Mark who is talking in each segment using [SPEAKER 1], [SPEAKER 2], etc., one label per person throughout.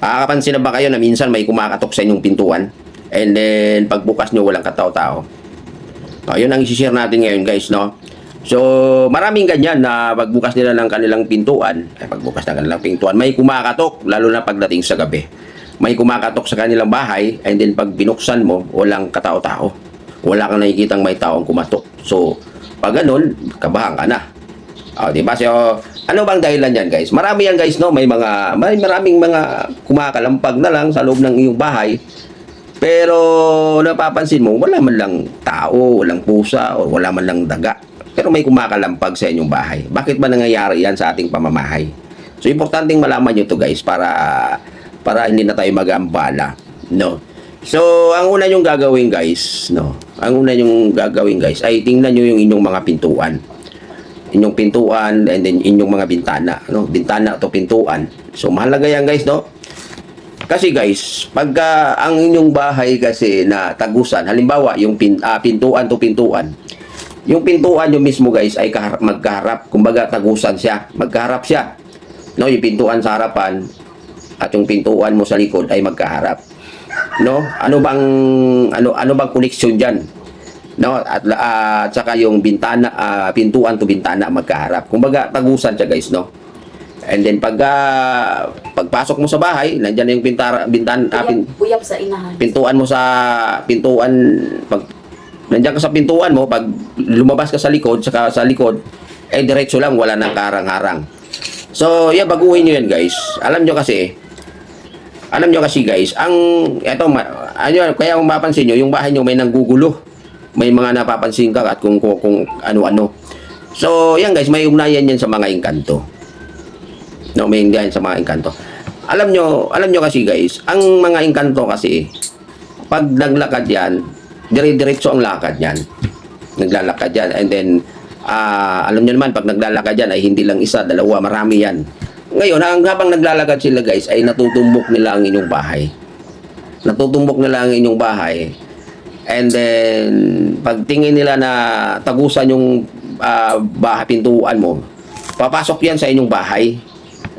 [SPEAKER 1] Nakakapansin na ba kayo na minsan may kumakatok sa inyong pintuan? And then, pagbukas nyo, walang katao-tao. Yun ang isi-share natin ngayon, guys, no? So, maraming ganyan na pagbukas nila ng kanilang pintuan, pagbukas ng kanilang pintuan, may kumakatok, lalo na pagdating sa gabi. May kumakatok sa kanilang bahay, and then pag binuksan mo, walang katao-tao. Wala kang nakikitang may taong kumatok. So, pag ganun, kabahan ka na. Diba? So, ano bang dahilan yan, guys? Marami yan, guys, no? May maraming mga kumakalampag na lang sa loob ng iyong bahay. Pero napapansin mo, wala man lang tao, walang pusa, o wala man lang daga. Pero may kumakalampag sa inyong bahay. Bakit ba nangyayari yan sa ating pamamahay? So, importanteng malaman nyo to, guys, para hindi na tayo mag-aambala, no? So, ang una nyong gagawin, guys, no? Ang una nyong gagawin, guys, ay tingnan nyo yung inyong mga pintuan. Inyong pintuan, and then inyong mga bintana, no? Bintana to pintuan. So, mahalaga yan, guys, no? Kasi, guys, pagka ang inyong bahay kasi na tagusan, halimbawa, yung pintuan to pintuan, yung pintuan nyo mismo, guys, ay magkaharap. Kumbaga, tagusan siya. Magkaharap siya. No? Yung pintuan sa harapan at yung pintuan mo sa likod ay magkaharap. No? Ano bang koneksyon diyan? No? At saka yung bintana, pintuan to bintana magkaharap. Kumbaga, tagusan siya, guys, no? And then pagpasok mo sa bahay, nandiyan na yung
[SPEAKER 2] Buyap sa inahan.
[SPEAKER 1] pintuan mo sa pintuan, nandiyan ka sa pintuan mo, pag lumabas ka sa likod, diretso lang, wala nang karang-harang. So, baguhin nyo yan, guys. Alam nyo kasi, guys, kaya kung mapansin nyo, yung bahay nyo may nanggugulo. May mga napapansin ka at kung ano-ano. So, yan, guys, may ugnayan yan sa mga engkanto. No, may ugnayan sa mga engkanto. Alam nyo kasi, guys, ang mga engkanto kasi, pag naglakad yan, dire-diretso ang lakad yan. Naglalakad yan. And then, alam nyo naman, pag naglalakad yan, ay hindi lang isa, dalawa, marami yan. Ngayon, habang naglalakad sila, guys, ay natutumbok nila ang inyong bahay. Natutumbok nila ang inyong bahay. And then, pagtingin nila na tagusan yung pintuan mo, papasok yan sa inyong bahay.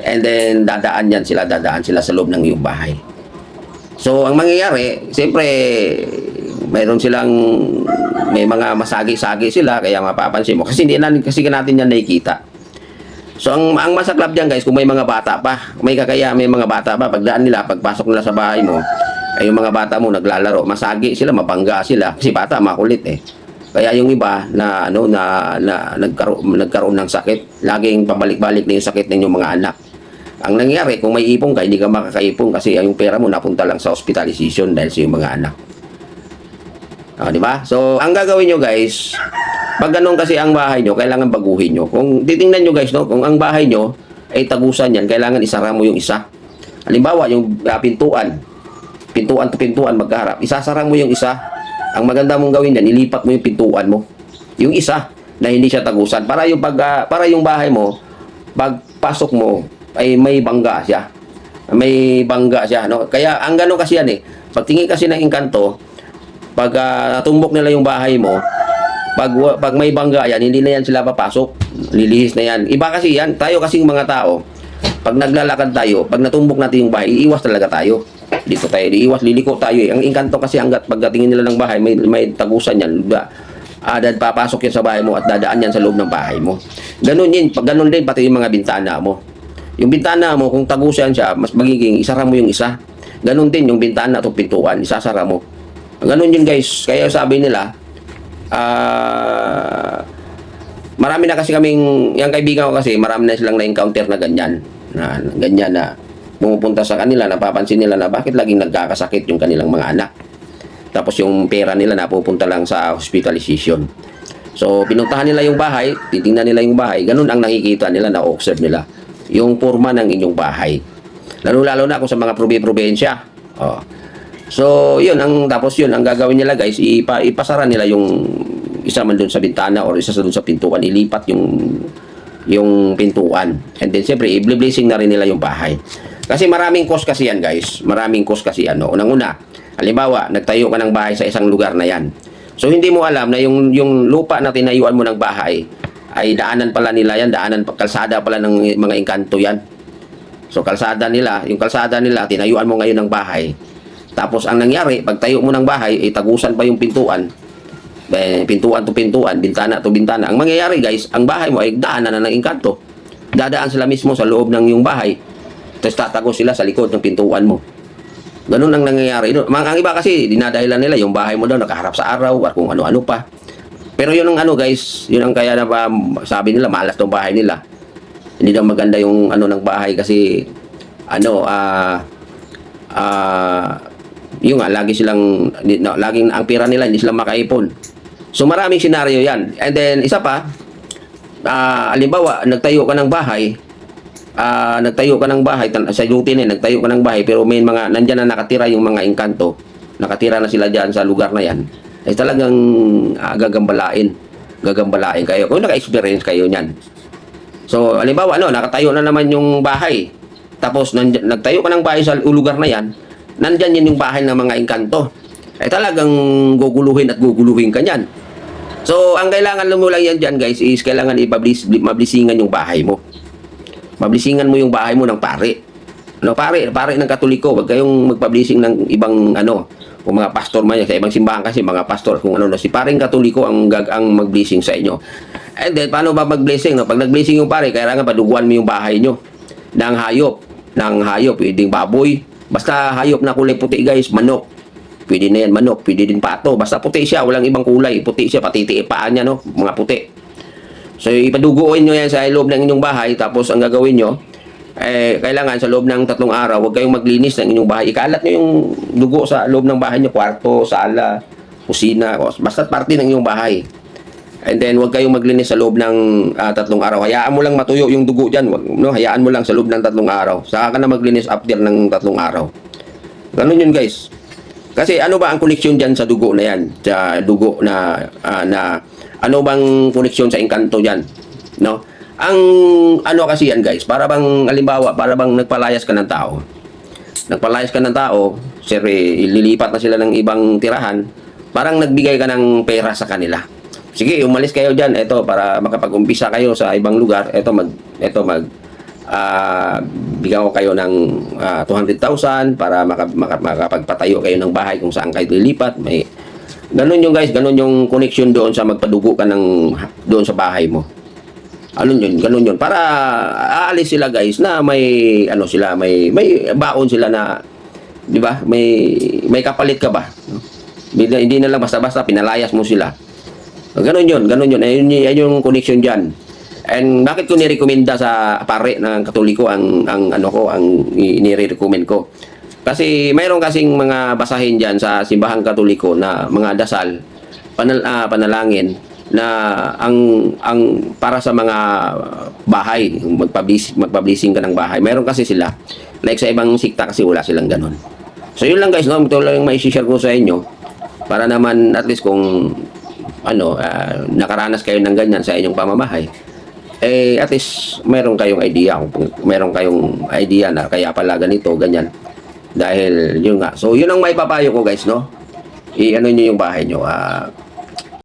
[SPEAKER 1] And then, dadaan sila sa loob ng iyong bahay. So, ang mangyayari, siyempre, may mga masagi-sagi sila, kaya mapapansin mo. Kasi kasi natin yan nakikita. So, ang masaklap dyan, guys, kung may mga bata pa, may mga bata pa, pagdaan nila, pagpasok nila sa bahay mo, ay yung mga bata mo naglalaro, masagi sila, mabangga sila, kasi bata, makulit eh. Kaya yung iba na nagkaroon ng sakit, laging pabalik-balik na yung sakit ng inyong mga anak. Ang nangyari, kung may ipon ka, hindi ka makakaipon kasi yung pera mo napunta lang sa hospitalization dahil sa iyong mga anak. Di ba? So, ang gagawin nyo, guys, pag ganun kasi ang bahay nyo, kailangan baguhin nyo. Kung titingnan nyo, guys, no, kung ang bahay nyo ay tagusan yan, kailangan isara mo yung isa. Halimbawa, yung pintuan to pintuan magkaharap, isasara mo yung isa. Ang maganda mong gawin yan, ilipat mo yung pintuan mo. Yung isa na hindi siya tagusan. Para yung bahay mo, pagpasok mo, ay may bangga siya. No? Kaya, ang gano'n kasi yan eh. Pagtingin kasi ng engkanto, pag natumbok nila yung bahay mo, pag may bangga yan, hindi na yan sila papasok. Lilihis na yan. Iba kasi yan. Tayo kasing mga tao, pag naglalakad tayo, pag natumbok natin yung bahay, iiwas talaga tayo. Dito tayo, liliko tayo eh. Ang engkanto kasi hanggat pagdatingin nila ng bahay, may tagusan yan. Papasok yan sa bahay mo at dadaan yan sa loob ng bahay mo. Ganun din, pati yung mga bintana mo. Yung bintana mo, kung tagusan siya, mas magiging isara mo yung isa. Ganun din yung bintana at pintuan, isasara mo. Ganun yun, guys. Kaya sabi nila, marami na kasi kaming, yung kaibigan ko kasi, marami na silang na-encounter na ganyan. Na pumupunta sa kanila, napapansin nila na bakit laging nagkakasakit yung kanilang mga anak. Tapos yung pera nila napupunta lang sa hospitalization. So, pinuntahan nila yung bahay, titingnan nila yung bahay, ganun ang nakikita nila, na-observe nila yung forma ng inyong bahay. Lalo-lalo na kung sa mga probinsya. So, ang gagawin nila, guys, ipasara nila yung isa man doon sa bintana or isa doon sa pintuan, ilipat yung pintuan. And then, siyempre, i-blessing na rin nila yung bahay. Kasi maraming cost kasi yan, guys. Maraming cost kasi yan. Unang-una, halimbawa, nagtayo ka ng bahay sa isang lugar na yan. So, hindi mo alam na yung lupa na tinayuan mo ng bahay ay daanan pala nila yan, kalsada pala ng mga engkanto yan. So yung kalsada nila, tinayuan mo ngayon ng bahay. Tapos ang nangyari, pag tayo mo ng bahay, tagusan pa yung pintuan. Pintuan to pintuan, bintana to bintana. Ang mangyayari guys, ang bahay mo ay daanan na ng engkanto. Dadaan sila mismo sa loob ng yung bahay. Tapos tatago sila sa likod ng pintuan mo. Ganun ang nangyayari. Ang iba kasi, dinadahilan nila, yung bahay mo daw nakaharap sa araw, or kung ano-ano pa. Pero yun ang guys, yun ang kaya na sabi nila, malas tong bahay nila. Hindi daw maganda yung ng bahay kasi, yung nga, laging ang pira nila, hindi sila makaipon. So maraming senaryo yan. And then, isa pa, halimbawa, nagtayo ka ng bahay, sa routine nagtayo ka ng bahay, pero may nandyan na nakatira yung mga engkanto, nakatira na sila dyan sa lugar na yan, ay talagang gagambalain kayo, kung naka-experience kayo nyan. So, halimbawa, nakatayo na naman yung bahay, tapos nagtayo ka ng bahay sa lugar na yan, nandyan yun yung bahay ng mga engkanto, ay talagang guguluhin ka nyan. So, ang kailangan mo lang yan dyan guys, is kailangan mablisingan yung bahay mo. Mablisingan mo yung bahay mo ng pare. Pare ng Katoliko, wag kayong magpablising ng ibang kung mga pastor man yan, sa ibang simbahan kasi mga pastor, kung si pareng Katoliko ang mag-blessing sa inyo. And then, paano ba mag-blessing? Pag nag-blessing yung pare, kailangan paduguan mo yung bahay nyo ng hayop, pwedeng baboy, basta hayop na kulay puti guys, manok. Pwede na yan, manok, pwede din pato. Basta puti siya, walang ibang kulay. Puti siya, pati paan niya, mga puti. So, ipaduguin nyo yan sa loob ng inyong bahay. Tapos, ang gagawin nyo, kailangan sa loob ng 3 araw, huwag kayong maglinis ng inyong bahay. Ikalat nyo yung dugo sa loob ng bahay nyo, kwarto, sala, kusina, basta parte ng inyong bahay. And then, huwag kayong maglinis sa loob ng 3 araw. Hayaan mo lang matuyo yung dugo dyan. Hayaan mo lang sa loob ng 3 araw. Saka ka na maglinis after ng 3 araw. Ganun yun guys. Kasi ano ba ang koneksyon dyan sa dugo na yan? Sa dugo na ano bang koneksyon sa engkanto dyan? No? Ang kasi yan guys, para bang halimbawa, para bang nagpalayas ka ng tao. Nagpalayas ka ng tao, sir, ililipat na sila ng ibang tirahan, parang nagbigay ka ng pera sa kanila. Sige, umalis kayo dyan, eto, para makapag-umpisa kayo sa ibang lugar, bigyan ko kayo ng 200,000 para makapagpatayo kayo ng bahay kung saan kayo lilipat. Ganun yung guys, ganun yung connection doon sa magpadugo ka doon sa bahay mo. Ganun yun. Para aalis sila guys na may baon sila na, di ba? May kapalit ka ba? Hindi na lang basta-basta pinalayas mo sila. Ganun yun. Ayun yung connection dyan. And bakit ko nirekomenda sa pare ng Katoliko ang nire-recommend ko? Kasi mayroon kasing mga basahin diyan sa simbahang Katoliko na mga dasal, panalangin na ang para sa mga bahay, magpablising ka ng bahay. Mayroon kasi sila. Like sa ibang sikta kasi wala silang ganun. So yun lang guys, ito lang yung mai-share ko sa inyo para naman at least kung nakaranas kayo ng ganyan sa inyong pamamahay, at least meron kayong idea na kaya pala ganito, ganyan. Dahil yun nga. So yun ang maipapayo ko guys, no? Nyo yung bahay nyo.